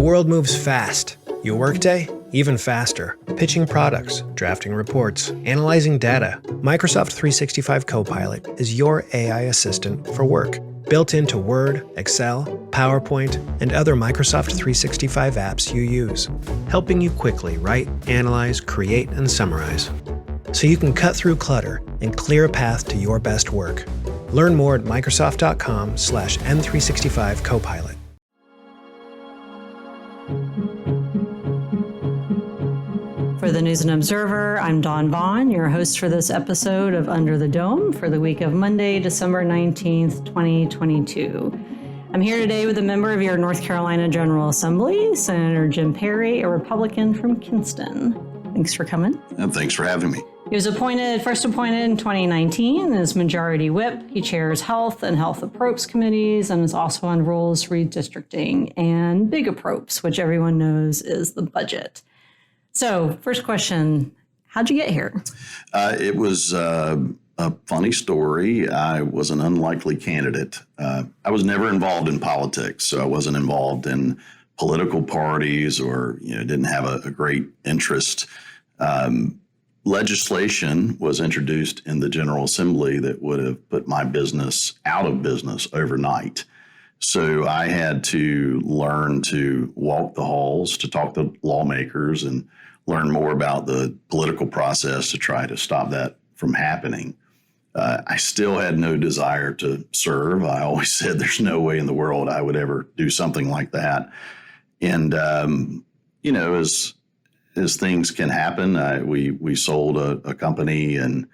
world moves fast. Your workday? Even faster. Pitching products, drafting reports, analyzing data. Microsoft 365 Copilot is your AI assistant for work. Built into Word, Excel, PowerPoint, and other Microsoft 365 apps you use. Helping you quickly write, analyze, create, and summarize. So you can cut through clutter and clear a path to your best work. Learn more at Microsoft.com/M365 Copilot. For the News and Observer, I'm Dawn Vaughan, your host for this episode of Under the Dome for the week of Monday, December 19th, 2022. I'm here today with a member of your North Carolina General Assembly, Senator Jim Perry, a Republican from Kinston. Thanks for coming. And thanks for having me. He was first appointed in 2019 as Majority Whip. He chairs Health and Health Appropriations Committees and is also on Rules Redistricting and Big Appropriations, which everyone knows is the budget. So, first question, how'd you get here? It was a funny story. I was an unlikely candidate. I was never involved in politics, so I wasn't involved in political parties or didn't have a great interest. Legislation was introduced in the General Assembly that would have put my business out of business overnight. So I had to learn to walk the halls, to talk to lawmakers and learn more about the political process to try to stop that from happening. I still had no desire to serve. I always said there's no way in the world I would ever do something like that. And, as things can happen, we sold a company, and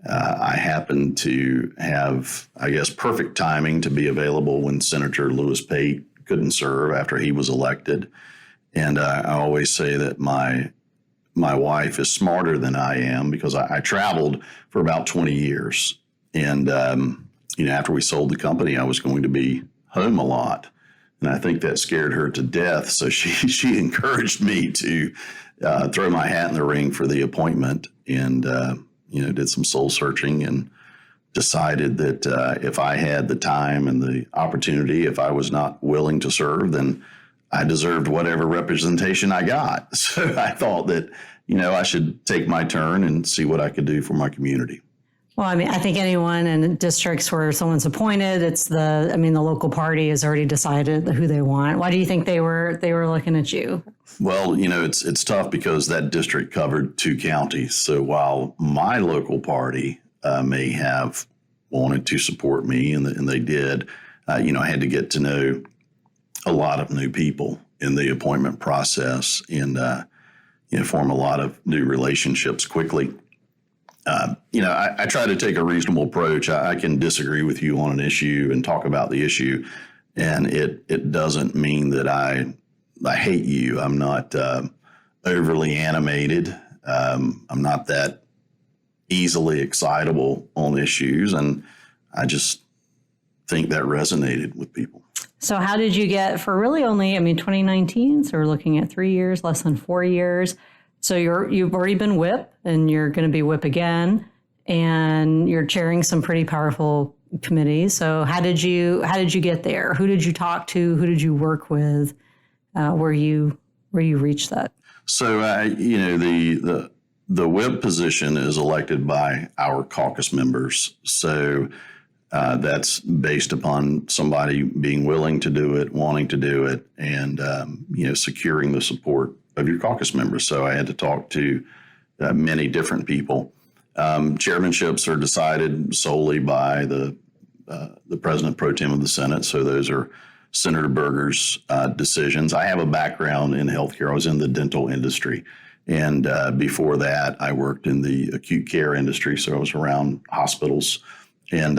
I happened to have, perfect timing to be available when Senator Lewis Pate couldn't serve after he was elected. And I always say that my wife is smarter than I am because I traveled for about 20 years. And, after we sold the company, I was going to be home a lot. And I think that scared her to death. So she encouraged me to throw my hat in the ring for the appointment, and, did some soul searching and decided that if I had the time and the opportunity, if I was not willing to serve, then I deserved whatever representation I got. So I thought that, I should take my turn and see what I could do for my community. Well, I think anyone in districts where someone's appointed, the local party has already decided who they want. Why do you think they were looking at you? Well, it's tough because that district covered 2 counties. So while my local party may have wanted to support me, and they did, I had to get to know a lot of new people in the appointment process and, form a lot of new relationships quickly. I try to take a reasonable approach. I can disagree with you on an issue and talk about the issue, and it doesn't mean that I hate you. I'm not overly animated. I'm not that easily excitable on issues, and I just think that resonated with people. So how did you get, for really only, 2019, so we're looking at 3 years, less than 4 years. So you've already been whip, and you're going to be whip again, and you're chairing some pretty powerful committees. So how did you get there? Who did you talk to? Who did you work with? Where you reached that? So the whip position is elected by our caucus members. So that's based upon somebody being willing to do it, wanting to do it, and securing the support of your caucus members. So I had to talk to many different people. Chairmanships are decided solely by the president pro tem of the Senate. So those are Senator Berger's decisions. I have a background in healthcare. I was in the dental industry. And before that, I worked in the acute care industry. So I was around hospitals. And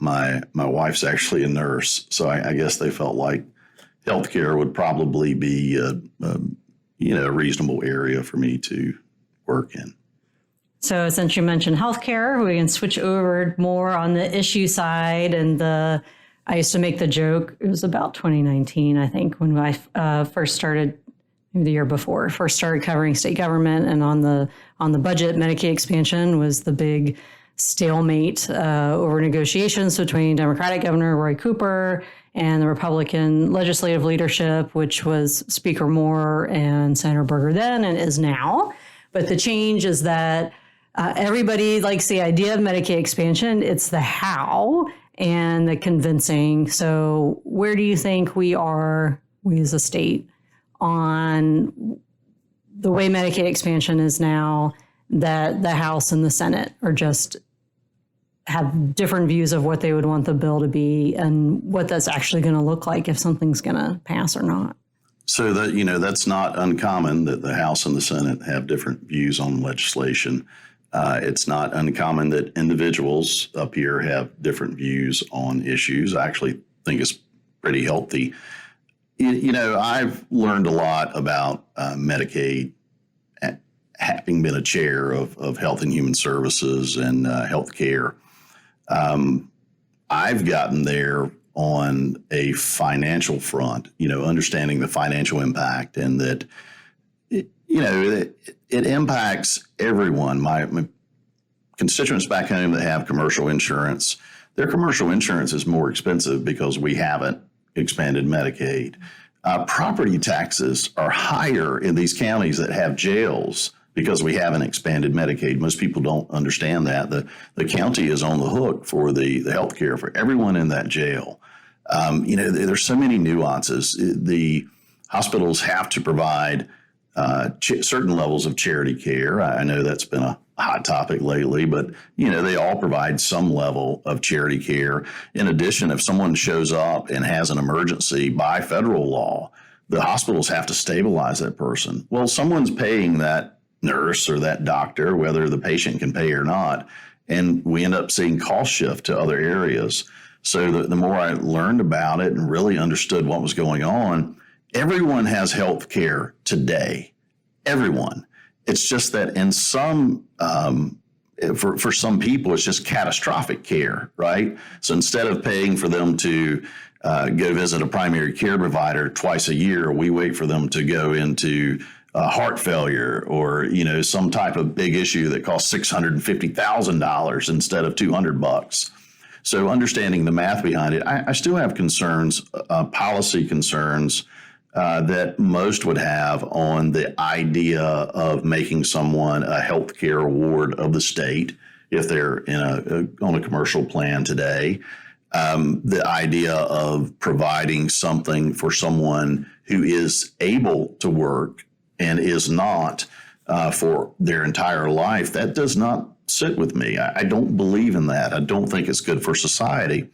my wife's actually a nurse. So I guess they felt like healthcare would probably be a reasonable area for me to work in. So since you mentioned healthcare, we can switch over more on the issue side. And I used to make the joke, it was about 2019, I think, when I first started, maybe the year before, first started covering state government, and on the budget, Medicaid expansion was the big stalemate over negotiations between Democratic Governor Roy Cooper and the Republican legislative leadership, which was Speaker Moore and Senator Berger then and is now. But the change is that everybody likes the idea of Medicaid expansion. It's the how and the convincing. So where do you think we are, we as a state, on the way Medicaid expansion is now, that the House and the Senate are just have different views of what they would want the bill to be and what that's actually going to look like if something's going to pass or not? So that, that's not uncommon that the House and the Senate have different views on legislation. It's not uncommon that individuals up here have different views on issues. I actually think it's pretty healthy. I've learned a lot about Medicaid, having been a chair of Health and Human Services and health care. I've gotten there on a financial front, understanding the financial impact, and that, it impacts everyone. My constituents back home that have commercial insurance, their commercial insurance is more expensive because we haven't expanded Medicaid. Property taxes are higher in these counties that have jails because we haven't expanded Medicaid. Most people don't understand that. The county is on the hook for the health care for everyone in that jail. There's so many nuances. The hospitals have to provide certain levels of charity care. I know that's been a hot topic lately, but they all provide some level of charity care. In addition, if someone shows up and has an emergency by federal law, the hospitals have to stabilize that person. Well, someone's paying that nurse or that doctor, whether the patient can pay or not, and we end up seeing cost shift to other areas. So the more I learned about it and really understood what was going on, everyone has health care today. Everyone. It's just that in some, for some people, it's just catastrophic care, right? So instead of paying for them to go visit a primary care provider twice a year, we wait for them to go into heart failure or, some type of big issue that costs $650,000 instead of $200. So understanding the math behind it, I still have concerns, policy concerns, that most would have on the idea of making someone a healthcare award of the state if they're on a commercial plan today. The idea of providing something for someone who is able to work and is not for their entire life, that does not sit with me. I don't believe in that. I don't think it's good for society.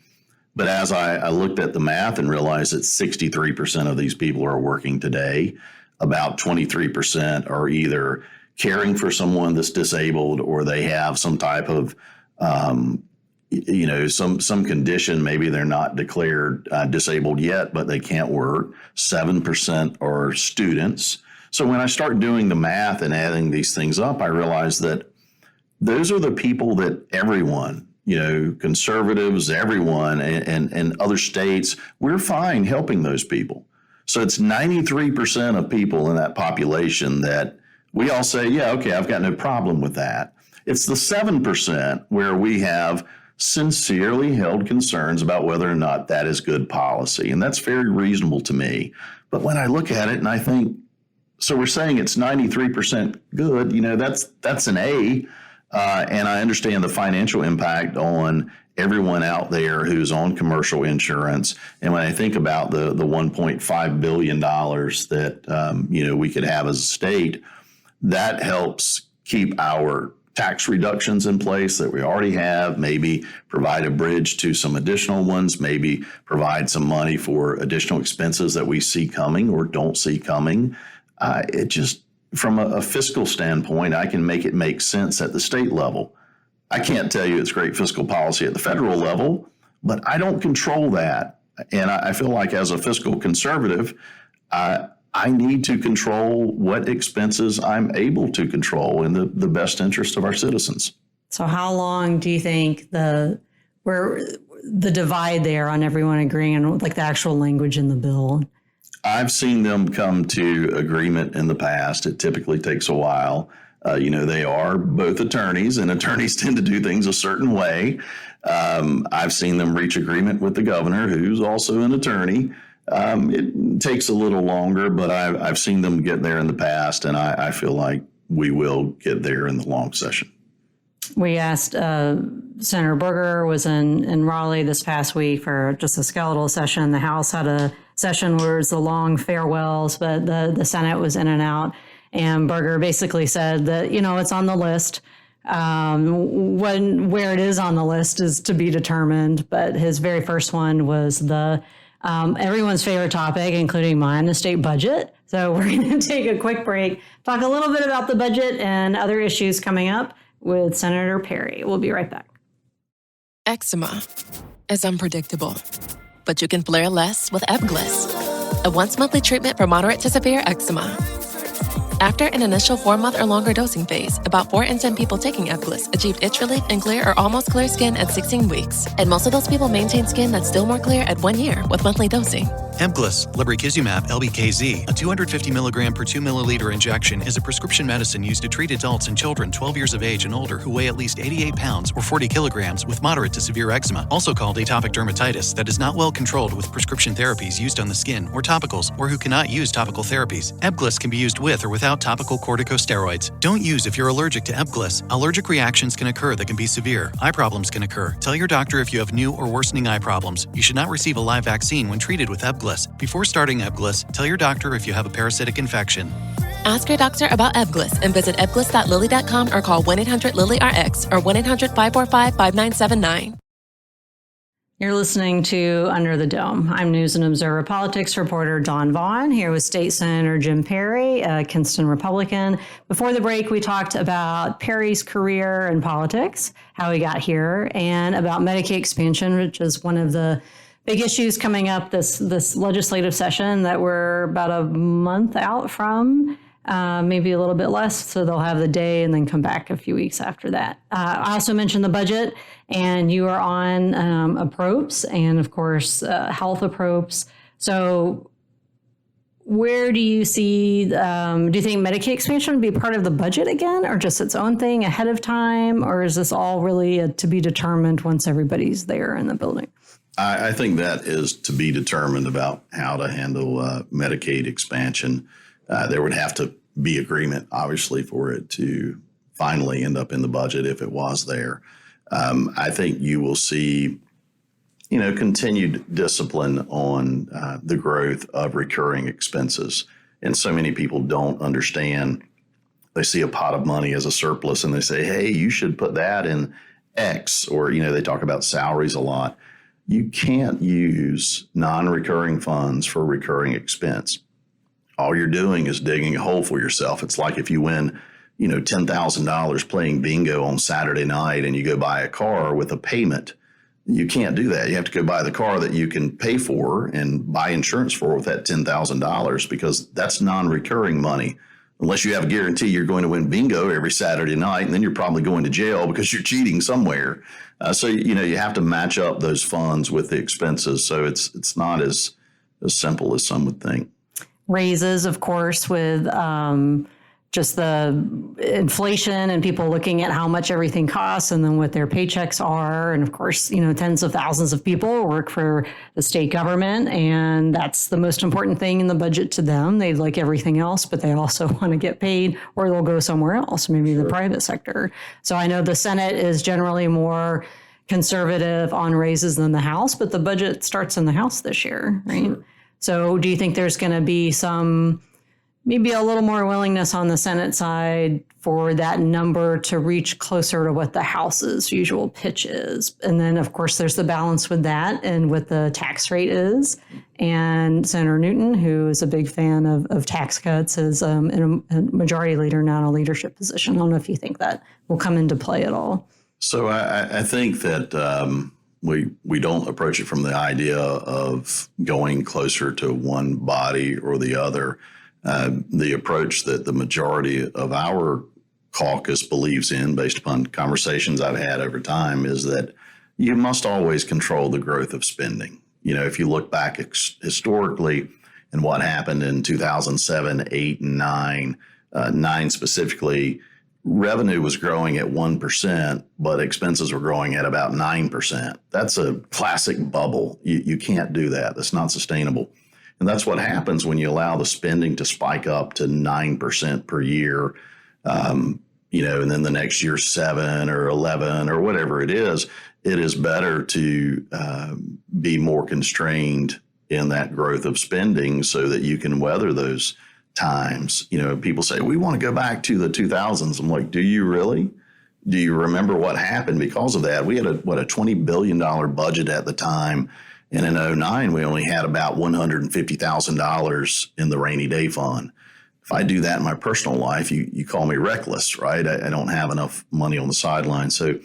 But as I looked at the math and realized that 63% of these people are working today, about 23% are either caring for someone that's disabled or they have some type of, some condition. Maybe they're not declared disabled yet, but they can't work. 7% are students. So when I start doing the math and adding these things up, I realize that those are the people that everyone, conservatives, everyone, and other states, we're fine helping those people. So it's 93% of people in that population that we all say, yeah, okay, I've got no problem with that. It's the 7% where we have sincerely held concerns about whether or not that is good policy. And that's very reasonable to me. But when I look at it and I think, so we're saying it's 93% good, that's an A. And I understand the financial impact on everyone out there who's on commercial insurance. And when I think about the $1.5 billion that, we could have as a state, that helps keep our tax reductions in place that we already have, maybe provide a bridge to some additional ones, maybe provide some money for additional expenses that we see coming or don't see coming. It just, from a fiscal standpoint, I can make it make sense at the state level. I can't tell you it's great fiscal policy at the federal level, but I don't control that. And I feel like as a fiscal conservative, I need to control what expenses I'm able to control in the best interest of our citizens. So how long do you think the divide there on everyone agreeing on like the actual language in the bill? I've seen them come to agreement in the past. It typically takes a while. They are both attorneys, and attorneys tend to do things a certain way. I've seen them reach agreement with the governor, who's also an attorney. It takes a little longer, but I've seen them get there in the past, and I feel like we will get there in the long session. We asked Senator Berger was in Raleigh this past week for just a skeletal session. The House had a session where it was the long farewells, but the Senate was in and out. And Berger basically said that, it's on the list. Where it is on the list is to be determined. But his very first one was the everyone's favorite topic, including mine, the state budget. So we're going to take a quick break, talk a little bit about the budget and other issues coming up with Senator Perry. We'll be right back. Eczema is unpredictable, but you can flare less with Ebglyss, a once-monthly treatment for moderate to severe eczema. After an initial 4-month or longer dosing phase, about 4 in 10 people taking Ebglyss achieved itch relief and clear or almost clear skin at 16 weeks. And most of those people maintain skin that's still more clear at 1 year with monthly dosing. Ebglyss, lebrikizumab LBKZ, a 250 milligram per 2 milliliter injection, is a prescription medicine used to treat adults and children 12 years of age and older who weigh at least 88 pounds or 40 kilograms with moderate to severe eczema, also called atopic dermatitis, that is not well controlled with prescription therapies used on the skin or topicals, or who cannot use topical therapies. Ebglyss can be used with or without topical corticosteroids. Don't use if you're allergic to Ebglyss. Allergic reactions can occur that can be severe. Eye problems can occur. Tell your doctor if you have new or worsening eye problems. You should not receive a live vaccine when treated with Ebglyss. Before starting Ebglyss, tell your doctor if you have a parasitic infection. Ask your doctor about Ebglyss and visit ebglyss.lilly.com or call 1-800-LILY-RX or 1-800-545-5979. You're listening to Under the Dome. I'm News and Observer Politics reporter Dawn Vaughan, here with State Senator Jim Perry, a Kinston Republican. Before the break, we talked about Perry's career in politics, how he got here, and about Medicaid expansion, which is one of the big issues coming up this legislative session that we're about a month out from, maybe a little bit less. So they'll have the day and then come back a few weeks after that. I also mentioned the budget, and you are on approps and, of course, health approps. So where do you see, do you think Medicaid expansion would be part of the budget again, or just its own thing ahead of time? Or is this all really to be determined once everybody's there in the building? I think that is to be determined about how to handle Medicaid expansion. There would have to be agreement, obviously, for it to finally end up in the budget if it was there. I think you will see, continued discipline on the growth of recurring expenses. And so many people don't understand. They see a pot of money as a surplus and they say, hey, you should put that in X, or, they talk about salaries a lot. You can't use non-recurring funds for recurring expense. All you're doing is digging a hole for yourself. It's like if you win, $10,000 playing bingo on Saturday night and you go buy a car with a payment. You can't do that. You have to go buy the car that you can pay for and buy insurance for with that $10,000, because that's non-recurring money. Unless you have a guarantee you're going to win bingo every Saturday night, and then you're probably going to jail because you're cheating somewhere. So you have to match up those funds with the expenses. So it's not as simple as some would think. Raises, of course, with just the inflation and people looking at how much everything costs and then what their paychecks are. And of course, tens of thousands of people work for the state government, and that's the most important thing in the budget to them. They like everything else, but they also want to get paid, or they'll go somewhere else, maybe the private sector. So I know the Senate is generally more conservative on raises than the House, but the budget starts in the House this year, right? Sure. So do you think there's going to be maybe a little more willingness on the Senate side for that number to reach closer to what the House's usual pitch is? And then, of course, there's the balance with that and what the tax rate is. And Senator Newton, who is a big fan of tax cuts, is a majority leader, not a leadership position. I don't know if you think that will come into play at all. So I think that we don't approach it from the idea of going closer to one body or the other. The approach that the majority of our caucus believes in, based upon conversations I've had over time, is that you must always control the growth of spending. If you look back historically and what happened in 2007, 8, and 9, 9 specifically, revenue was growing at 1%, but expenses were growing at about 9%. That's a classic bubble. You can't do that. That's not sustainable. And that's what happens when you allow the spending to spike up to 9% per year, and then the next year 7 or 11 or whatever it is. It is better to be more constrained in that growth of spending so that you can weather those times. People say, we want to go back to the 2000s. I'm like, do you really? Do you remember what happened because of that? We had a $20 billion budget at the time. And in 2009, we only had about $150,000 in the rainy day fund. If I do that in my personal life, you call me reckless, right? I don't have enough money on the sideline. So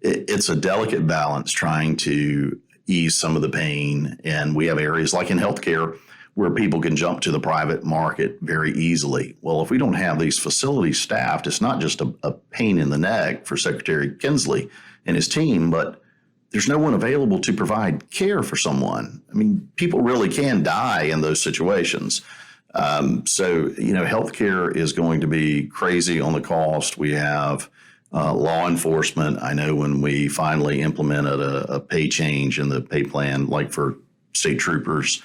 it's a delicate balance trying to ease some of the pain. And we have areas like in healthcare where people can jump to the private market very easily. Well, if we don't have these facilities staffed, it's not just a pain in the neck for Secretary Kinsley and his team, but there's no one available to provide care for someone. I mean, people really can die in those situations. So healthcare is going to be crazy on the cost. We have law enforcement. I know when we finally implemented a pay change in the pay plan, like for state troopers,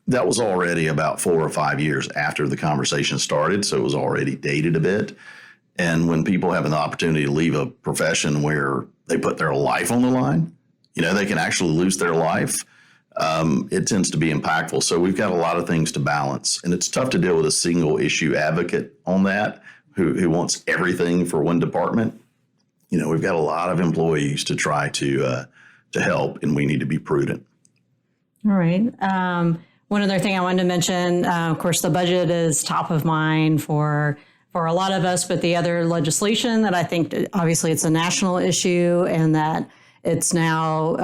that was already about 4 or 5 years after the conversation started. So it was already dated a bit. And when people have an opportunity to leave a profession where they put their life on the line, they can actually lose their life. It tends to be impactful. So we've got a lot of things to balance. And it's tough to deal with a single issue advocate on that who wants everything for one department. We've got a lot of employees to try to help, and we need to be prudent. All right. One other thing I wanted to mention, of course, the budget is top of mind for a lot of us, but the other legislation that I think, obviously, it's a national issue and that it's now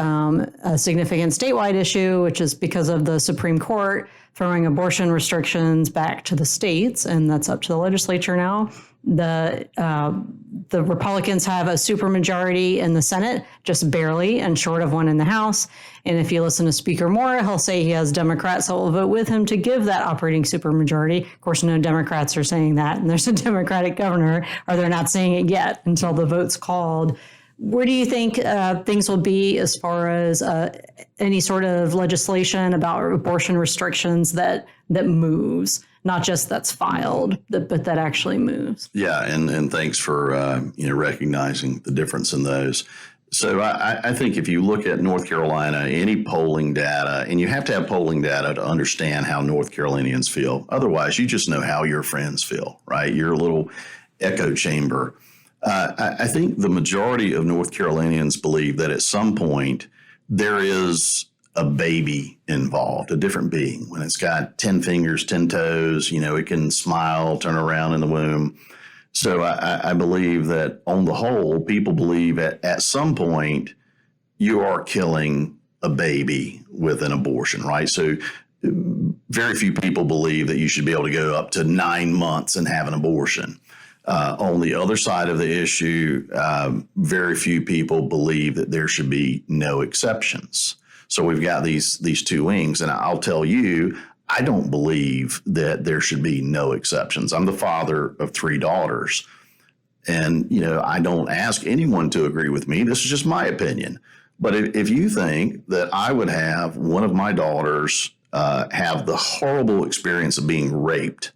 a significant statewide issue, which is because of the Supreme Court throwing abortion restrictions back to the states, and that's up to the legislature now. The Republicans have a supermajority in the Senate, just barely, and short of one in the House. And if you listen to Speaker Moore, he'll say he has Democrats that will vote with him to give that operating supermajority. Of course, no Democrats are saying that, and there's a Democratic governor, or they're not saying it yet until the vote's called. Where do you think things will be as far as any sort of legislation about abortion restrictions that moves, not just that's filed, but that actually moves? Yeah, and thanks for recognizing the difference in those. So I think if you look at North Carolina, any polling data, and you have to have polling data to understand how North Carolinians feel. Otherwise, you just know how your friends feel, right? You're a little echo chamber. I think the majority of North Carolinians believe that at some point there is a baby involved, a different being. When it's got 10 fingers, 10 toes, it can smile, turn around in the womb. So I believe that on the whole, people believe at some point you are killing a baby with an abortion, right? So very few people believe that you should be able to go up to 9 months and have an abortion. On the other side of the issue, very few people believe that there should be no exceptions. So we've got these two wings, and I'll tell you, I don't believe that there should be no exceptions. I'm the father of 3 daughters, and I don't ask anyone to agree with me. This is just my opinion. But if you think that I would have one of my daughters have the horrible experience of being raped,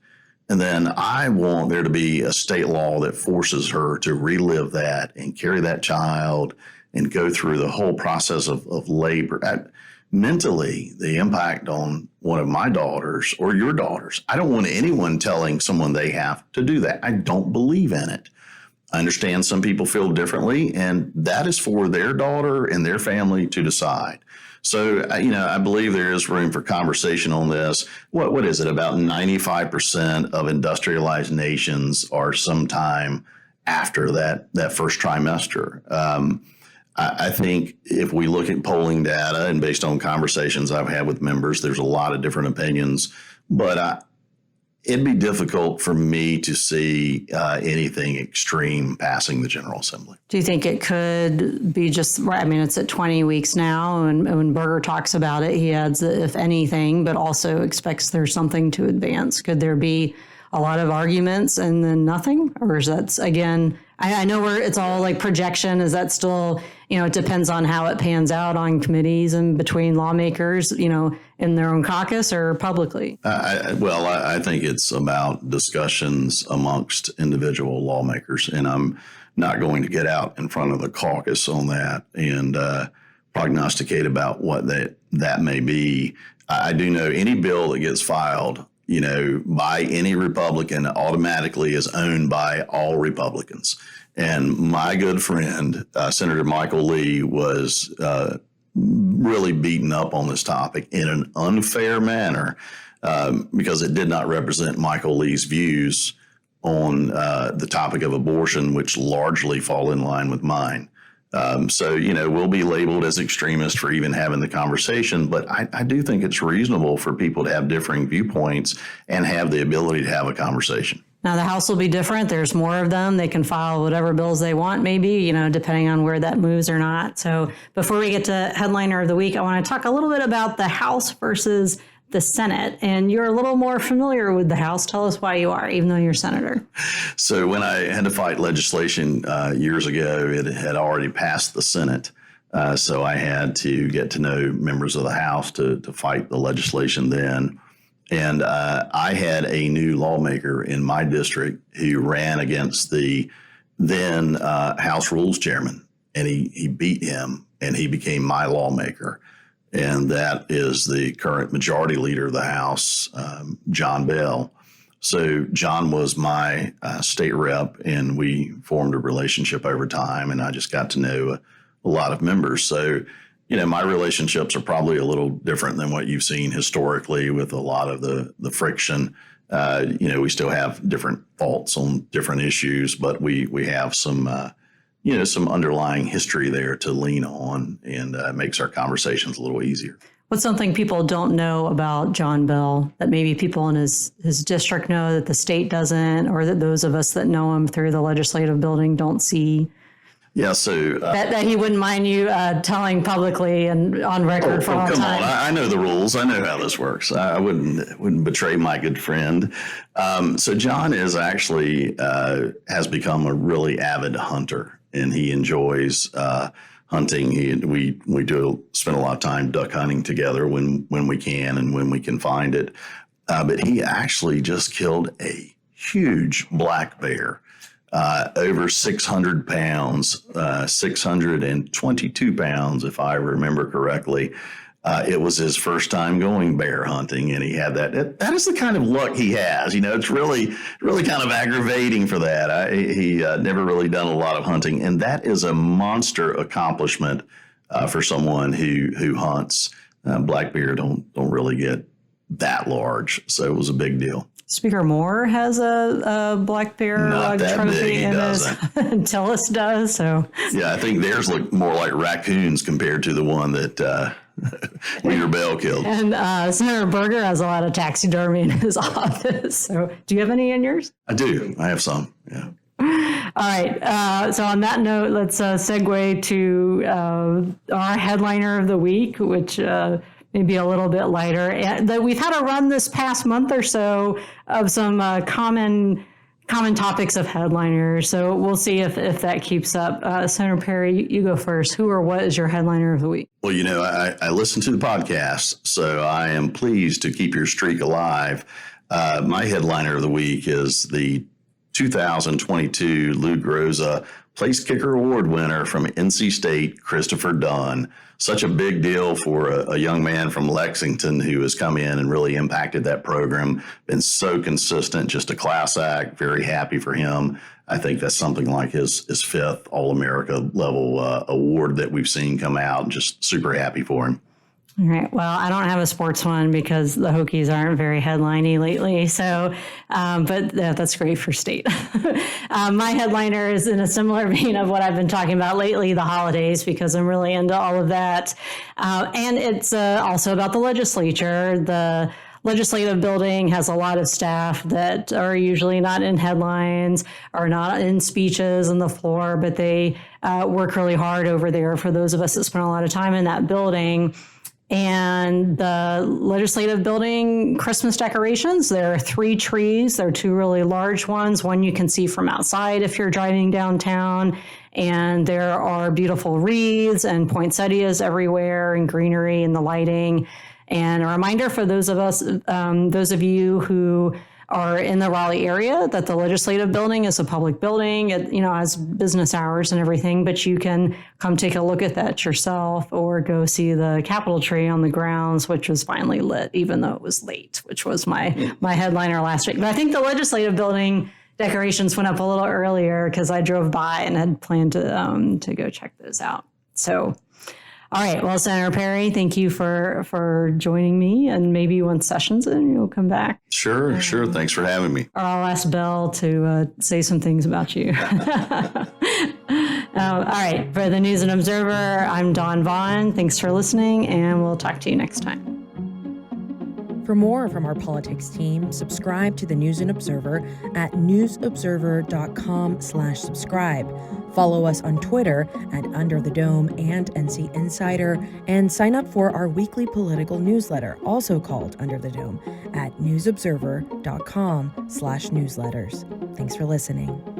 and then I want there to be a state law that forces her to relive that and carry that child and go through the whole process of labor. Mentally, the impact on one of my daughters or your daughters, I don't want anyone telling someone they have to do that. I don't believe in it. I understand some people feel differently, and that is for their daughter and their family to decide. So, I believe there is room for conversation on this. What is it? About 95% of industrialized nations are sometime after that first trimester. I think if we look at polling data and based on conversations I've had with members, there's a lot of different opinions, but it'd be difficult for me to see anything extreme passing the General Assembly. Do you think it could be just, I mean, it's at 20 weeks now, and when Berger talks about it, he adds, if anything, but also expects there's something to advance. Could there be a lot of arguments and then nothing? Or is that, again, I know it's all like projection. Is that still, it depends on how it pans out on committees and between lawmakers, in their own caucus or publicly? I think it's about discussions amongst individual lawmakers, and I'm not going to get out in front of the caucus on that and prognosticate about what that may be. I do know any bill that gets filed, by any Republican automatically is owned by all Republicans. And my good friend, Senator Michael Lee, was really beaten up on this topic in an unfair manner because it did not represent Michael Lee's views on the topic of abortion, which largely fall in line with mine. So, we'll be labeled as extremists for even having the conversation, but I do think it's reasonable for people to have differing viewpoints and have the ability to have a conversation. Now, the House will be different. There's more of them. They can file whatever bills they want, maybe, depending on where that moves or not. So before we get to Headliner of the Week, I want to talk a little bit about the House versus the Senate. And you're a little more familiar with the House. Tell us why you are, even though you're senator. So when I had to fight legislation years ago, it had already passed the Senate. So I had to get to know members of the House to fight the legislation then. And I had a new lawmaker in my district who ran against the then House Rules Chairman, and he beat him, and he became my lawmaker. And that is the current majority leader of the House, John Bell. So John was my state rep, and we formed a relationship over time, and I just got to know a lot of members. So, my relationships are probably a little different than what you've seen historically with a lot of the friction. We still have different thoughts on different issues, but we have some underlying history there to lean on, and makes our conversations a little easier. What's something people don't know about John Bell that maybe people in his district know that the state doesn't, or that those of us that know him through the legislative building don't see? Yeah, so that he wouldn't mind you telling publicly and on record for all time. Come on, I know the rules. I know how this works. I wouldn't betray my good friend. So John is actually has become a really avid hunter, and he enjoys hunting. We do spend a lot of time duck hunting together when we can and when we can find it. But he actually just killed a huge black bear. Over 600 pounds, 622 pounds, if I remember correctly. It was his first time going bear hunting, and he had that. That is the kind of luck he has. It's really, really kind of aggravating for that. He never really done a lot of hunting, and that is a monster accomplishment for someone who hunts. Black bear don't really get that large, so it was a big deal. Speaker Moore has a black bear trophy, and Tillis does. So yeah, I think theirs look more like raccoons compared to the one that Leader Bell killed. And Senator Berger has a lot of taxidermy in his office. So do you have any in yours? I do. I have some. Yeah. All right. So on that note, let's segue to our headliner of the week, which maybe a little bit lighter. We've had a run this past month or so of some common topics of headliners. So we'll see if that keeps up. Senator Perry, you go first. Who or what is your headliner of the week? Well, I listen to the podcast, so I am pleased to keep your streak alive. My headliner of the week is the 2022 Lou Groza Place Kicker Award winner from NC State, Christopher Dunn. Such a big deal for a young man from Lexington who has come in and really impacted that program. Been so consistent, just a class act. Very happy for him. I think that's something like his fifth All-America level award that we've seen come out. Just super happy for him. All right. Well, I don't have a sports one because the Hokies aren't very headliney lately. So, but that's great for state. My headliner is in a similar vein of what I've been talking about lately, the holidays, because I'm really into all of that. And it's also about the legislature. The legislative building has a lot of staff that are usually not in headlines or not in speeches on the floor, but they work really hard over there for those of us that spend a lot of time in that building. And the legislative building Christmas decorations, there are 3 trees. There are 2 really large ones. One you can see from outside if you're driving downtown. And there are beautiful wreaths and poinsettias everywhere and greenery and the lighting. And a reminder for those of you who are in the Raleigh area that the legislative building is a public building. It, has business hours and everything, but you can come take a look at that yourself or go see the Capitol tree on the grounds, which was finally lit, even though it was late, which was my headliner last week. But I think the legislative building decorations went up a little earlier because I drove by and had planned to go check those out. So, all right. Well, Senator Perry, thank you for joining me. And maybe once session's in, you'll come back. Sure. Thanks for having me. Or I'll ask Belle to say some things about you. All right. For the News and Observer, I'm Dawn Vaughan. Thanks for listening, and we'll talk to you next time. For more from our politics team, subscribe to the News and Observer at newsobserver.com/subscribe. Follow us on Twitter at Under the Dome and NC Insider, and sign up for our weekly political newsletter, also called Under the Dome, at newsobserver.com/newsletters. Thanks for listening.